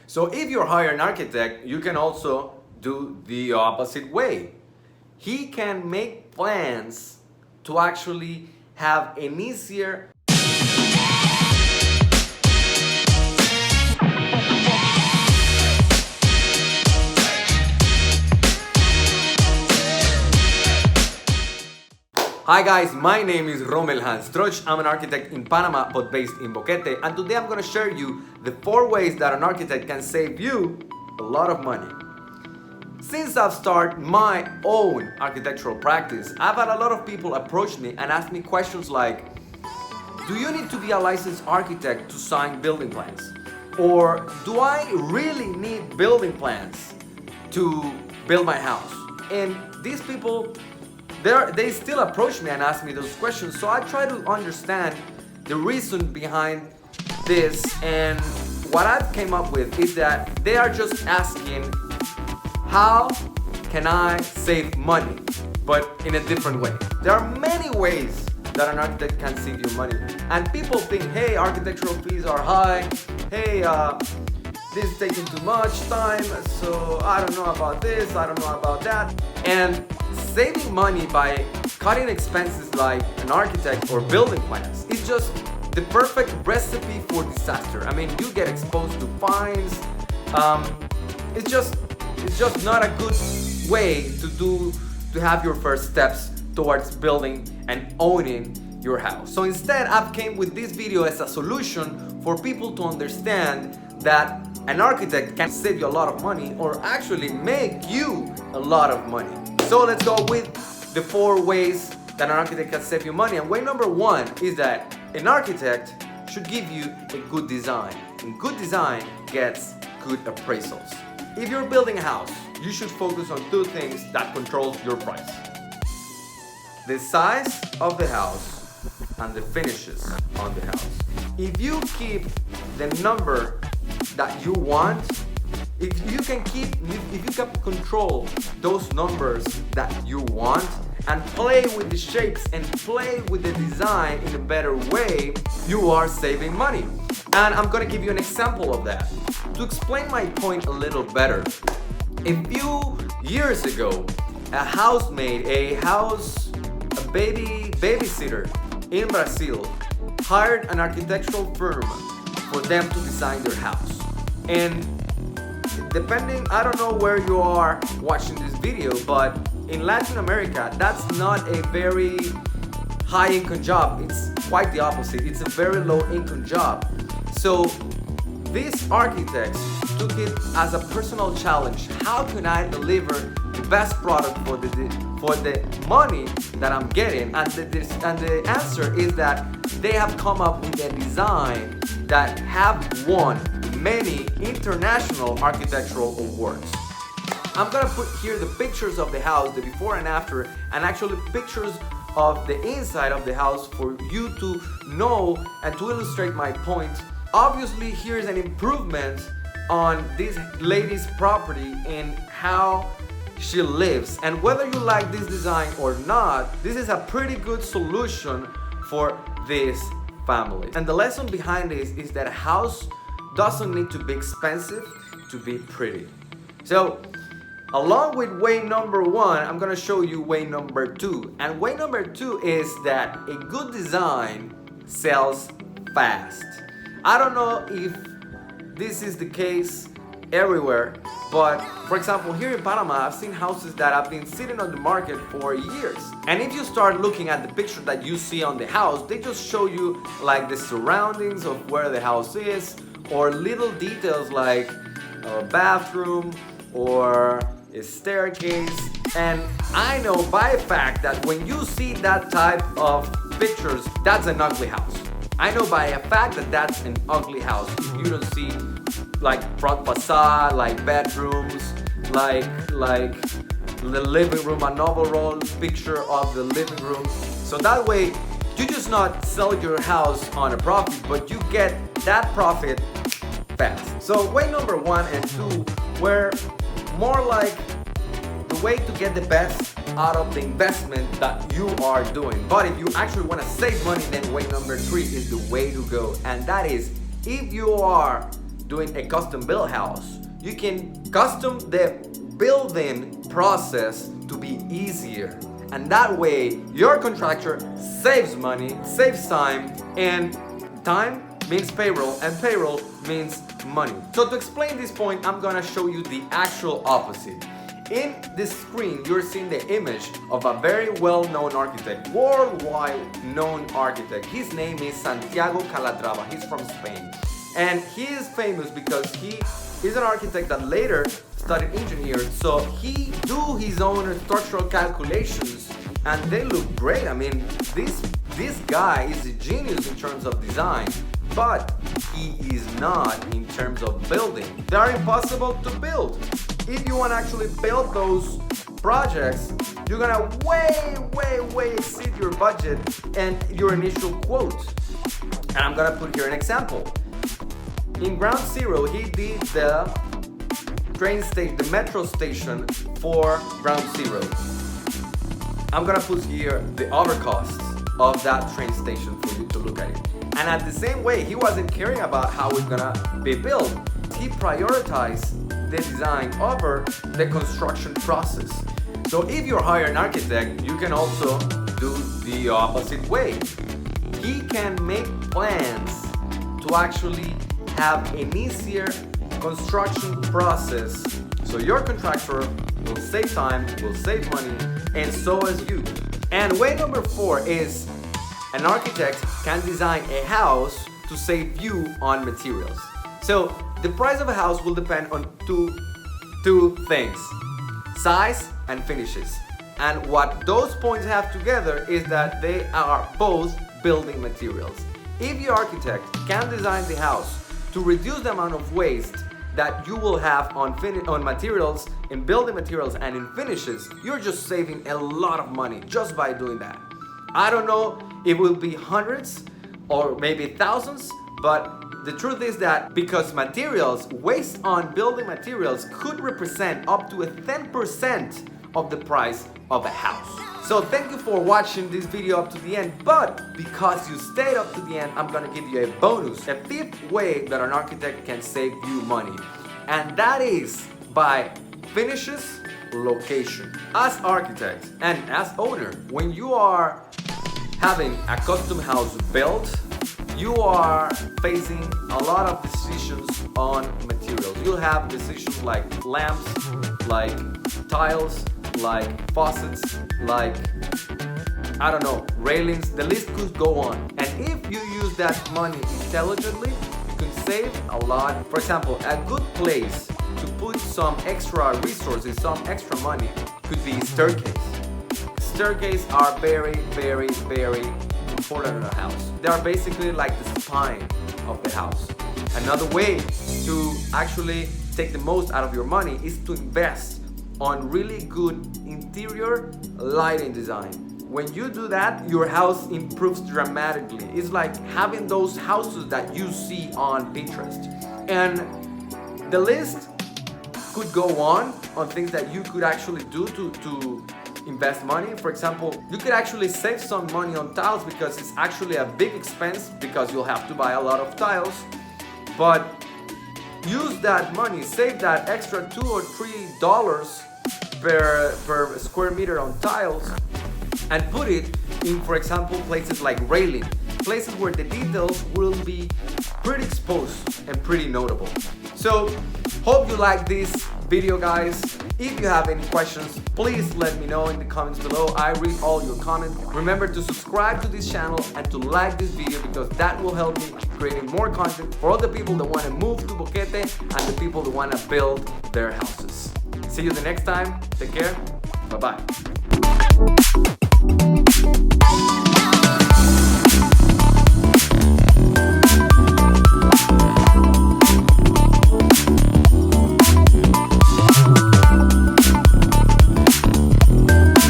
So if you hire an architect, you can also do the opposite way. He can make plans to actually have an easier Hi guys, my name is Rommel Hans Troch. I'm an architect in Panama but based in Boquete, and today I'm going to share you the 4 ways that an architect can save you a lot of money. Since I've started my own architectural practice, I've had a lot of people approach me and ask me questions like, do you need to be a licensed architect to sign building plans? Or do I really need building plans to build my house? And these people, they still approach me and ask me those questions, so I try to understand the reason behind this, and what I've came up with is that they are just asking, how can I save money, but in a different way. There are many ways that an architect can save you money, and people think, hey, architectural fees are high, hey, this is taking too much time, so I don't know about this, I don't know about that. And saving money by cutting expenses like an architect or building plans is just the perfect recipe for disaster. I mean, you get exposed to fines. It's just not a good way to have your first steps towards building and owning your house. So instead, I've came with this video as a solution for people to understand that an architect can save you a lot of money, or actually make you a lot of money. So let's go with the 4 ways that an architect can save you money. And way number 1 is that an architect should give you a good design. And good design gets good appraisals. If you're building a house, you should focus on 2 things that control your price: the size of the house and the finishes on the house. If you keep the number that you want, if you can control those numbers that you want and play with the shapes and play with the design in a better way, you are saving money. And I'm gonna give you an example of that. To explain my point a little better, a few years ago, a babysitter in Brazil hired an architectural firm for them to design their house. And depending, I don't know where you are watching this video, but in Latin America, that's not a very high income job. It's quite the opposite. It's a very low income job. So these architects took it as a personal challenge. How can I deliver the best product for the money that I'm getting? And the answer is that they have come up with a design that have won many international architectural awards. I'm gonna put here the pictures of the house, the before and after, and actually pictures of the inside of the house for you to know and to illustrate my point. Obviously, here's an improvement on this lady's property and how she lives. And whether you like this design or not, this is a pretty good solution for this family. And the lesson behind this is that a house doesn't need to be expensive to be pretty. So, along with way number 1, I'm gonna show you way number 2. And way number 2 is that a good design sells fast. I don't know if this is the case everywhere, but for example, here in Panama, I've seen houses that have been sitting on the market for years. And if you start looking at the picture that you see on the house, they just show you like the surroundings of where the house is, or little details like a bathroom or a staircase. And I know by fact that when you see that type of pictures, that's an ugly house. I know by a fact that that's an ugly house. If you don't see like front facade, like bedrooms, like the living room, an overall picture of the living room. So that way, you just not sell your house on a profit, but you get that profit fast. So way number 1 and 2 were more like the way to get the best out of the investment that you are doing. But if you actually want to save money, then way number 3 is the way to go. And that is, if you are doing a custom built house, you can custom the building process to be easier. And that way, your contractor saves money, saves time, and time means payroll, and payroll means money. So to explain this point, I'm gonna show you the actual opposite. In this screen, you're seeing the image of a very well-known architect, worldwide known architect. His name is Santiago Calatrava. He's from Spain. And he is famous because he is an architect that later studied engineering. So he do his own structural calculations and they look great. I mean, this guy is a genius in terms of design, but he is not in terms of building. They are impossible to build. If you want to actually build those projects, you're gonna way exceed your budget and your initial quote. And I'm gonna put here an example. In Ground Zero, he did the train station, the metro station for Ground Zero. I'm gonna put here the overcosts of that train station for you to look at it. And at the same way, he wasn't caring about how it's gonna be built. He prioritized the design over the construction process. So if you hire an architect, you can also do the opposite way. He can make plans to actually have an easier construction process. So your contractor will save time, will save money, and so is you. And way number 4 is an architect can design a house to save you on materials. So the price of a house will depend on two things: size and finishes. And what those points have together is that they are both building materials. If your architect can design the house to reduce the amount of waste that you will have on materials, in building materials and in finishes, you're just saving a lot of money just by doing that. I don't know if it will be hundreds or maybe thousands, but the truth is that because materials, waste on building materials could represent up to 10% of the price of a house. So thank you for watching this video up to the end, but because you stayed up to the end, I'm gonna give you a bonus, a 5th way that an architect can save you money. And that is by finishes, location. As architect and as owner, when you are having a custom house built, you are facing a lot of decisions on materials. You'll have decisions like lamps, like tiles, like faucets, like, I don't know, railings. The list could go on. And if you use that money intelligently, you can save a lot. For example, a good place to put some extra resources, some extra money could be staircase. Staircases are very important in a house. They are basically like the spine of the house. Another way to actually take the most out of your money is to invest on really good interior lighting design. When you do that, your house improves dramatically. It's like having those houses that you see on Pinterest. And the list could go on things that you could actually do to invest money. For example, you could actually save some money on tiles because it's actually a big expense because you'll have to buy a lot of tiles. But use that money, save that extra $2 or $3 per square meter on tiles and put it in, for example, places like railing, places where the details will be pretty exposed and pretty notable. So hope you like this video, guys. If you have any questions, please let me know in the comments below. I read all your comments. Remember to subscribe to this channel and to like this video because that will help me creating more content for all the people that want to move to Boquete and the people that want to build their houses. See you the next time. Take care. Bye-bye.